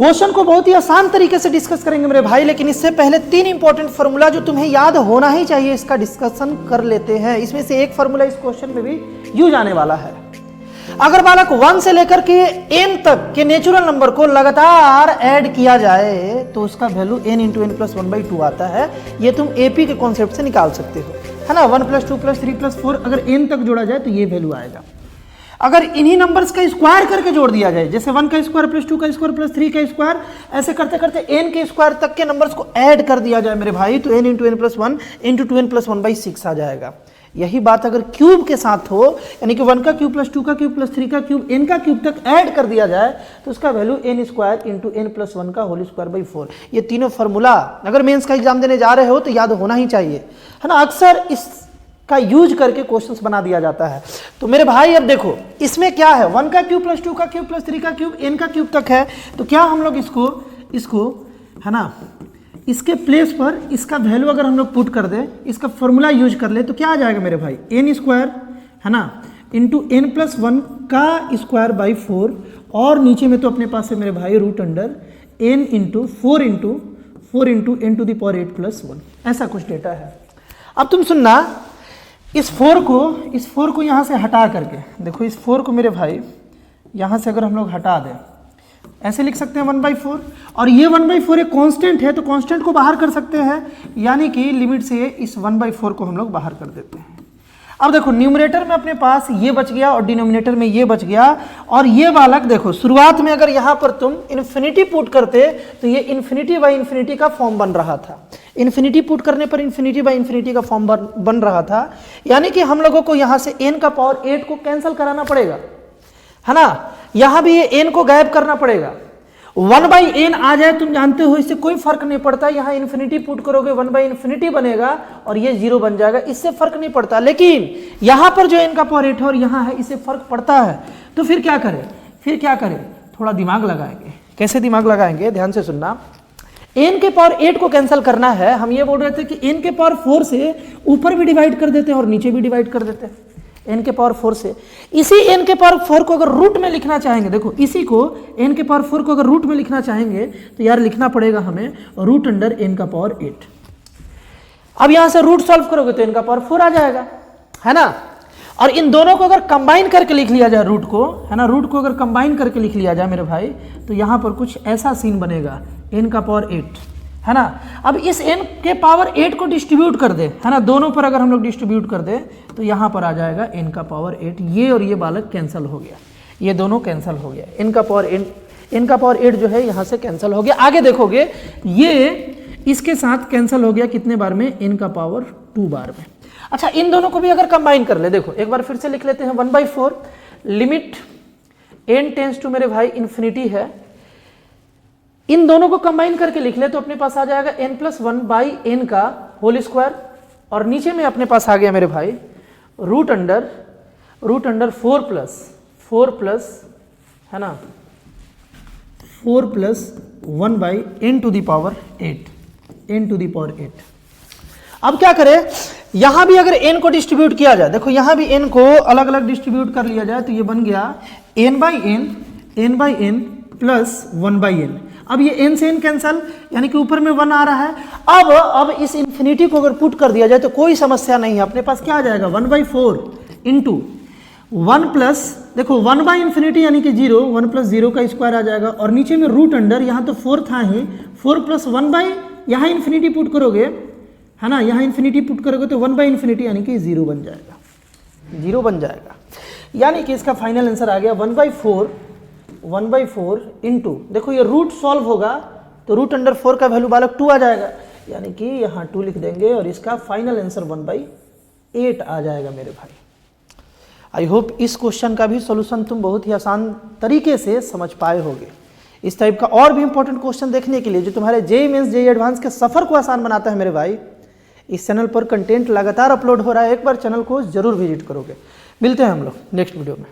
Question को बहुत ही आसान तरीके से डिस्कस करेंगे मेरे भाई, लेकिन इससे पहले 3 इंपॉर्टेंट फार्मूला जो तुम्हें याद होना ही चाहिए इसका डिस्कशन कर लेते हैं। इसमें से एक फार्मूला इस क्वेश्चन में भी यूज आने वाला है। अगर बालक 1 से लेकर के n तक के नेचुरल नंबर को लगातार ऐड किया जाए तो उसका value n into n plus 1/2 आता है। ये तुम एपी के कॉन्सेप्ट से निकाल सकते हो, है ना। 1 + 2 + 3 + 4 अगर n तक जोड़ा जाए तो ये वैल्यू आएगा। अगर इन्हीं नंबर्स का स्क्वायर करके जोड़ दिया जाए, जैसे 1 का स्क्वायर + 2 का स्क्वायर + 3 का स्क्वायर, ऐसे करते करते n के स्क्वायर तक के नंबर्स को ऐड कर दिया जाए मेरे भाई, तो n into n plus 1 into 2n plus 1/6 आ जाएगा। यही बात अगर क्यूब के साथ हो, यानी कि 1 का क्यूब + 2 का क्यूब + 3 का क्यूब n का क्यूब तक ऐड कर दिया जाए तो उसका value n square into n plus 1 का होल स्क्वायर / 4। ये तीनों फार्मूला अगर मेंस का एग्जाम देने जा रहे हो तो याद होना ही चाहिए, है ना। अक्सर इसका यूज करके क्वेश्चंस बना दिया जाता है। तो मेरे भाई अब देखो इसमें क्या है, 1 का क्यूब + 2 का क्यूब + 3 का क्यूब n का क्यूब तक है, तो क्या हम लोग इसको है ना, इसके प्लेस पर इसका वैल्यू अगर हम लोग पुट कर दें, इसका फॉर्मूला यूज कर ले तो क्या आ जाएगा मेरे भाई, n स्क्वायर है ना इंटू n प्लस 1 का स्क्वायर / 4, और नीचे में तो अपने पास है मेरे भाई √n into 4 into n to the power 8 + 1, ऐसा कुछ डेटा है। अब तुम सुनना, इस 4 को यहाँ से हटा करके देखो, इस 4 को मेरे भाई यहाँ से अगर हम लोग हटा दें, ऐसे लिख सकते हैं 1/4, और ये 1/4 एक कांस्टेंट है तो कांस्टेंट को बाहर कर सकते हैं, यानी कि लिमिट से इस 1/4 को हम लोग बाहर कर देते हैं। अब देखो न्यूमरेटर में अपने पास ये बच गया और डिनोमिनेटर में ये बच गया, और ये बालक देखो शुरुआत में अगर यहाँ पर तुम इन्फिनिटी पुट करते तो ये इन्फिनिटी बाई इन्फिनिटी का फॉर्म बन रहा था। इन्फिनिटी पुट करने पर इन्फिनिटी बाई इन्फिनिटी का फॉर्म बन रहा था, यानी कि हम लोगों को यहाँ से n का पावर 8 को कैंसिल कराना पड़ेगा, है ना। यहां भी ये n को गायब करना पड़ेगा। 1/n आ जाए तुम जानते हो इससे कोई फर्क नहीं पड़ता, यहाँ इन्फिनिटी पुट करोगे 1/∞ बनेगा और ये 0 बन जाएगा, इससे फर्क नहीं पड़ता। लेकिन यहां पर जो n का पावर 8 है और यहां है, इससे फर्क पड़ता है। तो फिर क्या करें, थोड़ा दिमाग लगाएंगे। कैसे दिमाग लगाएंगे, ध्यान से सुनना। n के पावर 8 को कैंसिल करना है, हम ये बोल रहे थे कि n के पावर 4 से ऊपर भी डिवाइड कर देते हैं और नीचे भी डिवाइड कर देते हैं n के पावर 4 से। इसी n के पावर 4 को अगर रूट में लिखना चाहेंगे, देखो इसी को n के पावर 4 को अगर रूट में लिखना चाहेंगे तो यार लिखना पड़ेगा हमें √n का पावर 8। अब यहां से रूट सॉल्व करोगे तो n का पावर 4 आ जाएगा, है ना। और इन दोनों को अगर कंबाइन करके लिख लिया जाए रूट को, है ना, रूट को अगर कंबाइन करके लिख लिया जाए मेरे भाई, तो यहां पर कुछ ऐसा सीन बनेगा, n का पावर 8, है ना। अब इस n के पावर 8 को डिस्ट्रीब्यूट कर दे, है ना, दोनों पर अगर हम लोग डिस्ट्रीब्यूट कर दे तो यहाँ पर आ जाएगा n का पावर 8। ये और ये बालक कैंसिल हो गया, ये दोनों कैंसिल हो गया, n का पावर 8 जो है यहाँ से कैंसिल हो गया। आगे देखोगे ये इसके साथ कैंसिल हो गया कितने बार में, n का पावर 2 बार में। अच्छा, इन दोनों को भी अगर कंबाइन कर ले, देखो एक बार फिर से लिख लेते हैं, 1/4 लिमिट n टेंस टू मेरे भाई इन्फिनिटी है, इन दोनों को कंबाइन करके लिख ले तो अपने पास आ जाएगा n + 1/n का होल स्क्वायर, और नीचे में अपने पास आ गया मेरे भाई √4 प्लस है ना 4 + 1/n टू द पावर 8। अब क्या करें, यहां भी अगर n को डिस्ट्रीब्यूट किया जाए, देखो यहां भी n को अलग अलग डिस्ट्रीब्यूट कर लिया जाए तो ये बन गया n/n प्लस 1/n। अब ये n से n कैंसल, यानी कि ऊपर में 1 आ रहा है। अब इस इन्फिनिटी को अगर पुट कर दिया जाए तो कोई समस्या नहीं है, अपने पास क्या आ जाएगा 1/4 इंटू 1 प्लस, देखो 1/∞ यानी कि 0, 1 + 0 का स्क्वायर आ जाएगा, और नीचे में √, यहाँ तो 4 था ही, 4 + 1/, यहाँ इन्फिनिटी पुट करोगे, है ना, यहाँ इन्फिनिटी पुट करोगे तो 1/∞ यानी कि 0 बन जाएगा, यानी कि इसका फाइनल आंसर आ गया 1/4 इंटू, देखो ये रूट सॉल्व होगा तो √4 का वैल्यू बालक 2 आ जाएगा, यानी कि यहाँ 2 लिख देंगे और इसका फाइनल आंसर 1/8 आ जाएगा मेरे भाई। आई होप इस क्वेश्चन का भी सॉल्यूशन तुम बहुत ही आसान तरीके से समझ पाए होगे। इस टाइप का और भी इंपॉर्टेंट क्वेश्चन देखने के लिए जो तुम्हारे जेईई मेंस जेईई एडवांस के सफर को आसान बनाता है मेरे भाई, इस चैनल पर कंटेंट लगातार अपलोड हो रहा है, एक बार चैनल को जरूर विजिट करोगे। मिलते हैं हम लोग नेक्स्ट वीडियो में।